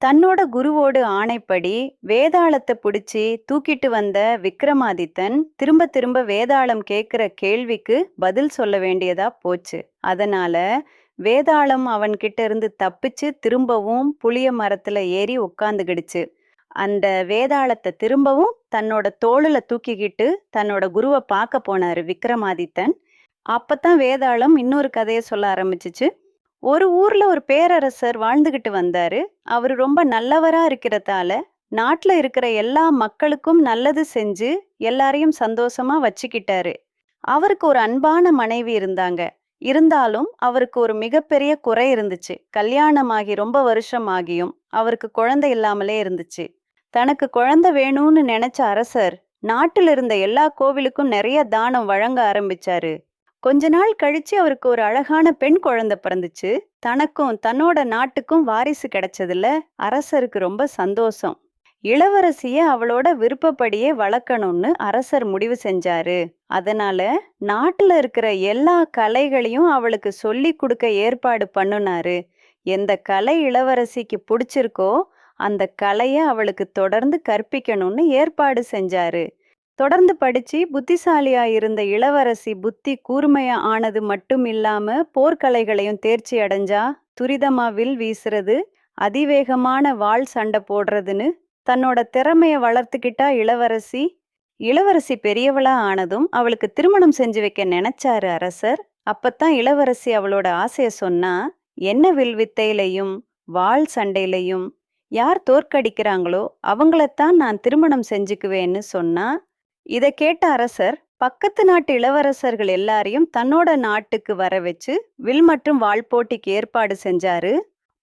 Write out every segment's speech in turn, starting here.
தன்னோட குருவோடு ஆணைப்படி வேதாளத்தை பிடிச்சி தூக்கிட்டு வந்த விக்ரமாதித்தன் திரும்ப திரும்ப வேதாளம் கேட்கிற கேள்விக்கு பதில் சொல்ல வேண்டியதா போச்சு. அதனால வேதாளம் அவன்கிட்ட இருந்து தப்பிச்சு திரும்பவும் புளிய மரத்துல ஏறி உட்காந்துக்கிடுச்சு. அந்த வேதாளத்தை திரும்பவும் தன்னோட தோளுல தூக்கிக்கிட்டு தன்னோட குருவை பார்க்க போனாரு விக்ரமாதித்தன். அப்பதான் வேதாளம் இன்னொரு கதையை சொல்ல ஆரம்பிச்சுச்சு. ஒரு ஊர்ல ஒரு பேரரசர் வாழ்ந்துகிட்டு வந்தாரு. அவரு ரொம்ப நல்லவரா இருக்கிறதால நாட்டுல இருக்கிற எல்லா மக்களுக்கும் நல்லது செஞ்சு எல்லாரையும் சந்தோஷமா வச்சுக்கிட்டாரு. அவருக்கு ஒரு அன்பான மனைவி இருந்தாங்க. இருந்தாலும் அவருக்கு ஒரு மிகப்பெரிய குறை இருந்துச்சு. கல்யாணமாகி ரொம்ப வருஷம் ஆகியும் அவருக்கு குழந்தை இல்லாமலே இருந்துச்சு. தனக்கு குழந்தை வேணும்னு நினைச்ச அரசர் நாட்டில் இருந்த எல்லா கோவிலுக்கும் நிறைய தானம் வழங்க ஆரம்பிச்சாரு. கொஞ்ச நாள் கழிச்சு அவருக்கு ஒரு அழகான பெண் குழந்தை பிறந்துச்சு. தனக்கும் தன்னோட நாட்டுக்கும் வாரிசு கிடைச்சதுல அரசருக்கு ரொம்ப சந்தோஷம். இளவரசிய அவளோட விருப்பப்படியே வளர்க்கணும்னு அரசர் முடிவு செஞ்சாரு. அதனால நாட்டுல இருக்கிற எல்லா கலைகளையும் அவளுக்கு சொல்லி கொடுக்க ஏற்பாடு பண்ணுனாரு. எந்த கலை இளவரசிக்கு பிடிச்சிருக்கோ அந்த கலைய அவளுக்கு தொடர்ந்து கற்பிக்கணும்னு ஏற்பாடு செஞ்சாரு. தொடர்ந்து படிச்சு புத்திசாலியா இருந்த இளவரசி புத்தி கூர்மையா ஆனது மட்டும் இல்லாம போர்க்கலைகளையும் தேர்ச்சி அடைஞ்சா. துரிதமா வில் வீசுறது, அதிவேகமான வாள் சண்டை போடுறதுன்னு தன்னோட திறமைய வளர்த்துக்கிட்டா இளவரசி. இளவரசி பெரியவளா ஆனதும் அவளுக்கு திருமணம் செஞ்சு வைக்க நினைச்சாரு அரசர். அப்பத்தான் இளவரசி அவளோட ஆசைய சொன்னா, என்ன வில் வித்தையிலையும் வாள் சண்டையிலையும் யார் தோற்கடிக்கிறாங்களோ அவங்களத்தான் நான் திருமணம் செஞ்சுக்குவேன்னு சொன்னா. இதை கேட்ட அரசர் பக்கத்து நாட்டு இளவரசர்கள் எல்லாரையும் தன்னோட நாட்டுக்கு வர வச்சு வில் மற்றும் வாள் போட்டிக்கு ஏற்பாடு செஞ்சாரு.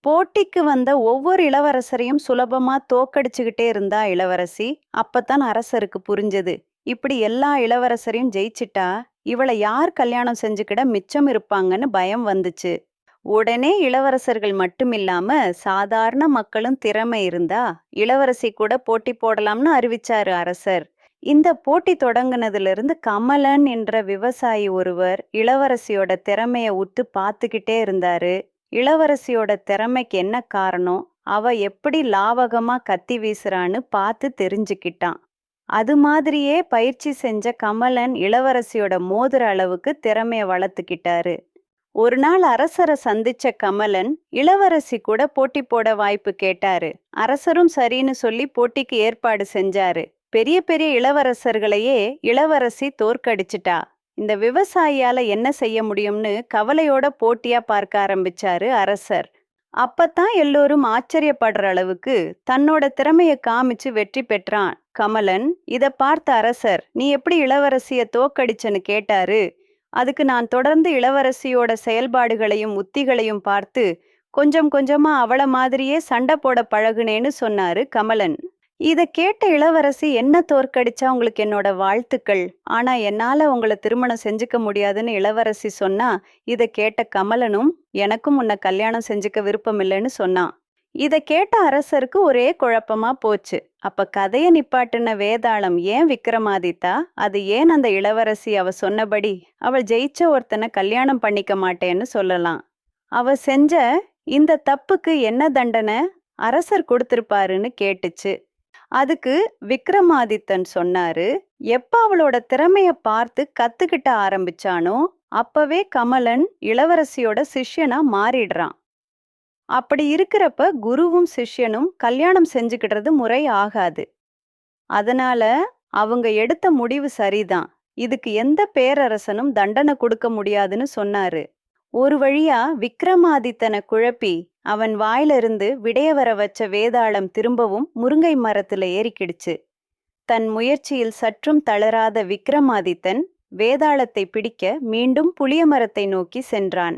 போட்டிக்கு வந்த ஒவ்வொரு இளவரசரையும் சுலபமா தோக்கடிச்சுக்கிட்டே இருந்தா இளவரசி. அப்பத்தான் அரசருக்கு புரிஞ்சது, இப்படி எல்லா இளவரசரையும் ஜெயிச்சிட்டா இவளை யார் கல்யாணம் செஞ்சுக்கிட மிச்சம் இருப்பாங்கன்னு பயம் வந்துச்சு. உடனே இளவரசர்கள் மட்டுமில்லாம சாதாரண மக்களும் திறமை இருந்தா இளவரசி கூட போட்டி போடலாம்னு அறிவிச்சாரு அரசர். இந்த போட்டி தொடங்குனதுல இருந்து கமலன் என்ற விவசாயி ஒருவர் இளவரசியோட திறமைய உத்து பார்த்துக்கிட்டே இருந்தாரு. இளவரசியோட திறமைக்கு என்ன காரணம், அவ எப்படி லாவகமா கத்தி வீசுறான்னு பார்த்து தெரிஞ்சுக்கிட்டான். அது மாதிரியே பயிற்சி செஞ்ச கமலன் இளவரசியோட மோதிர அளவுக்கு திறமைய வளர்த்துக்கிட்டாரு. ஒரு நாள் அரசரை சந்திச்ச கமலன் இளவரசி கூட போட்டி போட வாய்ப்பு கேட்டாரு. அரசரும் சரின்னு சொல்லி போட்டிக்கு ஏற்பாடு செஞ்சாரு. பெரிய பெரிய இளவரசர்களையே இளவரசி தோற்கடிச்சிட்டா. இந்த விவசாயியால என்ன செய்ய முடியும்னு கவலையோட போட்டியா பார்க்க ஆரம்பிச்சாரு அரசர். அப்பத்தான் எல்லோரும் ஆச்சரியப்படுற அளவுக்கு தன்னோட திறமைய காமிச்சு வெற்றி பெற்றான் கமலன். இத பார்த்த அரசர், நீ எப்படி இளவரசிய தோக்கடிச்சன்னு கேட்டாரு. அதுக்கு நான் தொடர்ந்து இளவரசியோட செயல்பாடுகளையும் உத்திகளையும் பார்த்து கொஞ்சம் கொஞ்சமா அவள மாதிரியே சண்டை போட பழகுனேன்னு சொன்னாரு கமலன். இத கேட்ட இளவரசி, என்ன தோற்கடிச்சா உங்களுக்கு என்னோட வாழ்த்துக்கள், ஆனா என்னால உங்களை திருமணம் செஞ்சுக்க முடியாதுன்னு இளவரசி சொன்னா. இத கேட்ட கமலனும், எனக்கும் உன்னை கல்யாணம் செஞ்சுக்க விருப்பம் இல்லைன்னு சொன்னான். இத கேட்ட அரசருக்கு ஒரே குழப்பமா போச்சு. அப்ப கதைய நிப்பாட்டின வேதாளம் ஏன் விக்ரமாதித்தா, அது ஏன் அந்த இளவரசி அவ சொன்னபடி அவள் ஜெயிச்ச ஒருத்தனை கல்யாணம் பண்ணிக்க மாட்டேன்னு சொல்லலாம். அவ செஞ்ச இந்த தப்புக்கு என்ன தண்டனை அரசர் கொடுத்திருப்பாருன்னு கேட்டுச்சு. அதுக்கு விக்ரமாதித்தன் சொன்னாரு, எப்ப அவளோட திறமைய பார்த்து கத்துக்கிட்ட ஆரம்பிச்சானோ அப்பவே கமலன் இளவரசியோட சிஷ்யனா மாறிடுறான். அப்படி இருக்கிறப்ப குருவும் சிஷ்யனும் கல்யாணம் செஞ்சுக்கிடுறது முறை ஆகாது. அதனால அவங்க எடுத்த முடிவு சரிதான். இதுக்கு எந்த பேரரசனும் தண்டனை கொடுக்க முடியாதுன்னு சொன்னாரு. ஒரு வழியா விக்ரமாதித்தனை குழப்பி அவன் வாயிலிருந்து விடைய வர வச்ச வேதாளம் திரும்பவும் முருங்கை மரத்துல ஏறிக்கிடுச்சு. தன் முயற்சியில் சற்றும் தளராத விக்ரமாதித்தன் வேதாளத்தை பிடிக்க மீண்டும் புளிய மரத்தை நோக்கி சென்றான்.